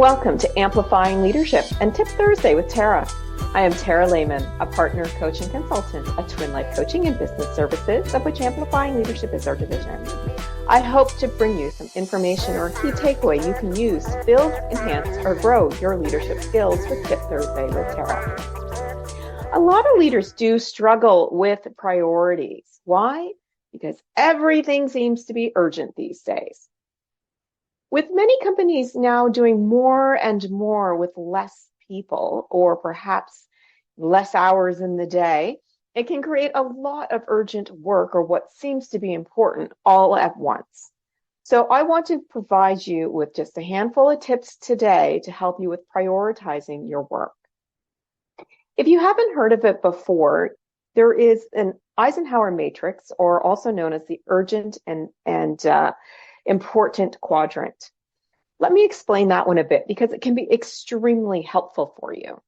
Welcome to Amplifying Leadership and Tip Thursday with Tara. I am Tara Lehman, a partner, coach, and consultant at Twin Life Coaching and Business Services, of which Amplifying Leadership is our division. I hope to bring you some information or a key takeaway you can use to build, enhance, or grow your leadership skills with Tip Thursday with Tara. A lot of leaders do struggle with priorities. Why? Because everything seems to be urgent these days. With many companies now doing more and more with less people, or perhaps less hours in the day, it can create a lot of urgent work or what seems to be important all at once. So I want to provide you with just a handful of tips today to help you with prioritizing your work. If you haven't heard of it before, there is an Eisenhower matrix, or also known as the urgent and important quadrant. Let me explain that one a bit because it can be extremely helpful for you.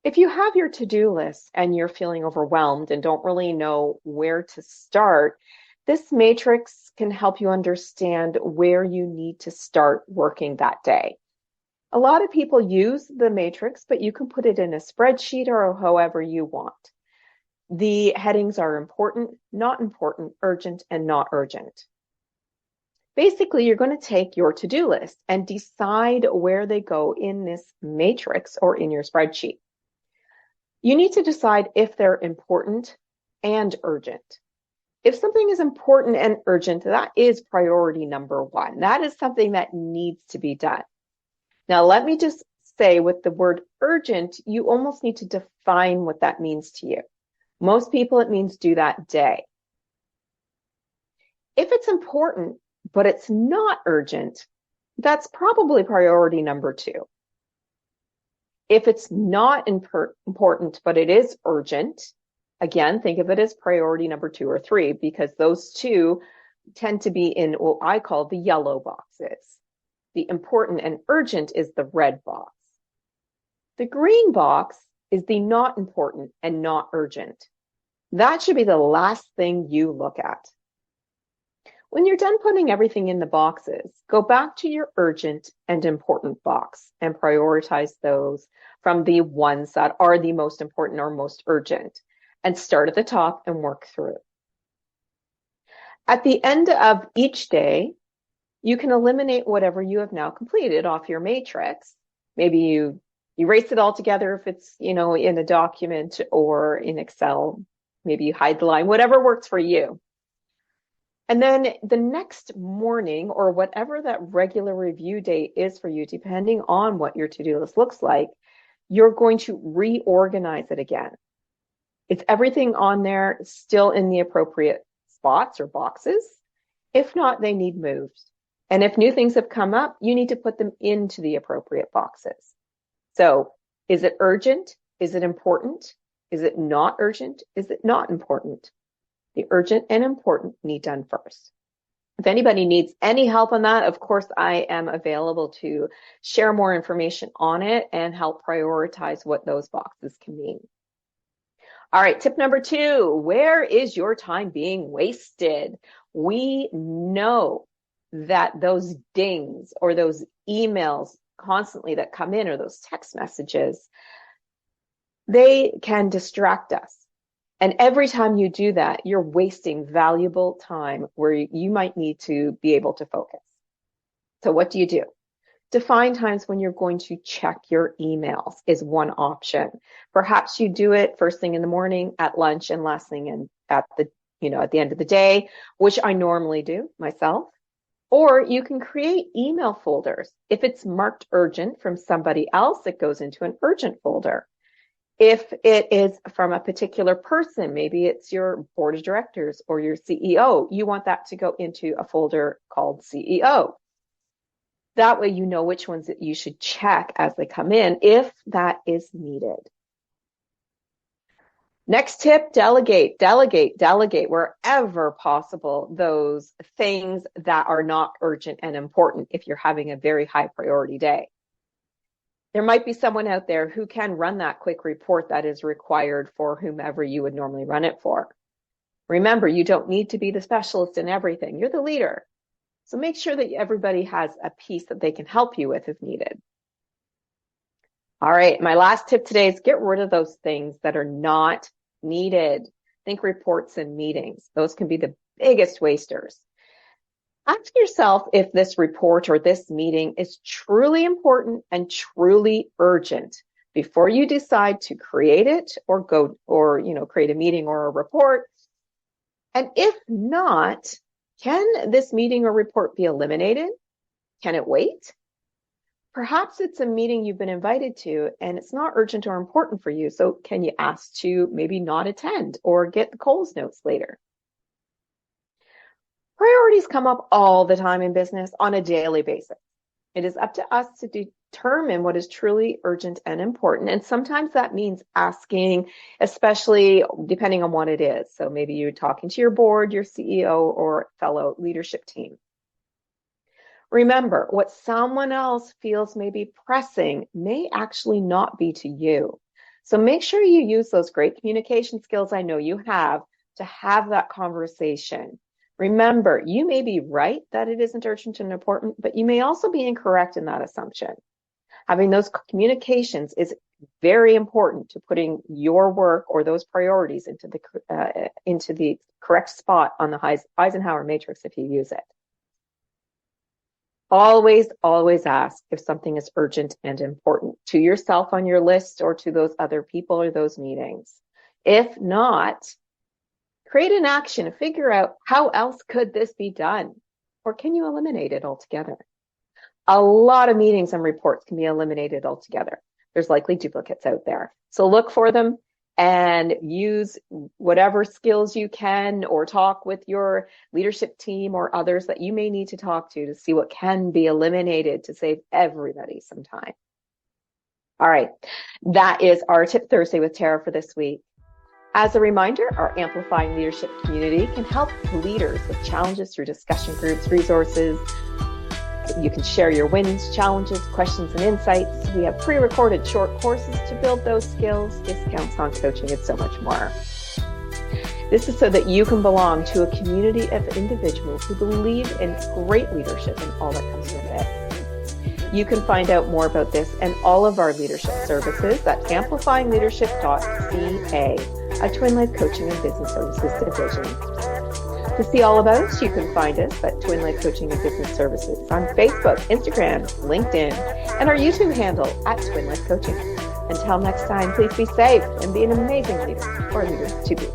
If you have your to-do list and you're feeling overwhelmed and don't really know where to start, this matrix can help you understand where you need to start working that day. A lot of people use the matrix, but you can put it in a spreadsheet or however you want. The headings are important, not important, urgent, and not urgent. Basically, you're going to take your to-do list and decide where they go in this matrix or in your spreadsheet. You need to decide if they're important and urgent. If something is important and urgent, that is priority number one. That is something that needs to be done. Now, let me just say with the word urgent, you almost need to define what that means to you. Most people, it means do that day. If it's important, but it's not urgent, that's probably priority number two. If it's not important, but it is urgent, again, think of it as priority number 2 or 3, because those two tend to be in what I call the yellow boxes. The important and urgent is the red box. The green box is the not important and not urgent. That should be the last thing you look at. When you're done putting everything in the boxes, go back to your urgent and important box and prioritize those from the ones that are the most important or most urgent, and start at the top and work through. At the end of each day, you can eliminate whatever you have now completed off your matrix. Maybe you erase it all together if it's, in a document or in Excel. Maybe you hide the line, whatever works for you. And then the next morning, or whatever that regular review date is for you, depending on what your to-do list looks like, you're going to reorganize it again. Is everything on there still in the appropriate spots or boxes? If not, they need moved. And if new things have come up, you need to put them into the appropriate boxes. So is it urgent? Is it important? Is it not urgent? Is it not important? The urgent and important need done first. If anybody needs any help on that, of course, I am available to share more information on it and help prioritize what those boxes can mean. All right, tip number 2, where is your time being wasted? We know that those dings or those emails constantly that come in, or those text messages, they can distract us. And every time you do that, you're wasting valuable time where you might need to be able to focus. So what do? Define times when you're going to check your emails is one option. Perhaps you do it first thing in the morning, at lunch, and last thing at the end of the day, which I normally do myself. Or you can create email folders. If it's marked urgent from somebody else, it goes into an urgent folder. If it is from a particular person, maybe it's your board of directors or your CEO, you want that to go into a folder called CEO. That way you know which ones that you should check as they come in if that is needed. Next tip, delegate wherever possible those things that are not urgent and important if you're having a very high priority day. There might be someone out there who can run that quick report that is required for whomever you would normally run it for. Remember, you don't need to be the specialist in everything. You're the leader. So make sure that everybody has a piece that they can help you with if needed. All right, my last tip today is get rid of those things that are not needed. Think reports and meetings. Those can be the biggest wasters. Ask yourself if this report or this meeting is truly important and truly urgent before you decide to create it or create a meeting or a report. And if not, can this meeting or report be eliminated? Can it wait? Perhaps it's a meeting you've been invited to and it's not urgent or important for you. So can you ask to maybe not attend or get the Coles notes later? Priorities come up all the time in business on a daily basis. It is up to us to determine what is truly urgent and important. And sometimes that means asking, especially depending on what it is. So maybe you're talking to your board, your CEO, or fellow leadership team. Remember, what someone else feels may be pressing may actually not be to you. So make sure you use those great communication skills I know you have to have that conversation. Remember, you may be right that it isn't urgent and important, but you may also be incorrect in that assumption. Having those communications is very important to putting your work or those priorities into the correct spot on the Eisenhower matrix if you use it. Always, always ask if something is urgent and important to yourself on your list or to those other people or those meetings. If not, create an action, figure out how else could this be done, or can you eliminate it altogether? A lot of meetings and reports can be eliminated altogether. There's likely duplicates out there. So look for them and use whatever skills you can or talk with your leadership team or others that you may need to talk to see what can be eliminated to save everybody some time. All right, that is our Tip Thursday with Tara for this week. As a reminder, our Amplifying Leadership community can help leaders with challenges through discussion groups, resources. You can share your wins, challenges, questions, and insights. We have pre-recorded short courses to build those skills, discounts on coaching, and so much more. This is so that you can belong to a community of individuals who believe in great leadership and all that comes with it. You can find out more about this and all of our leadership services at amplifyingleadership.ca, a Twin Life Coaching and Business Services division. To see all about us, you can find us at Twin Life Coaching and Business Services on Facebook, Instagram, LinkedIn, and our YouTube handle at Twin Life Coaching. Until next time, please be safe and be an amazing leader or leader to be.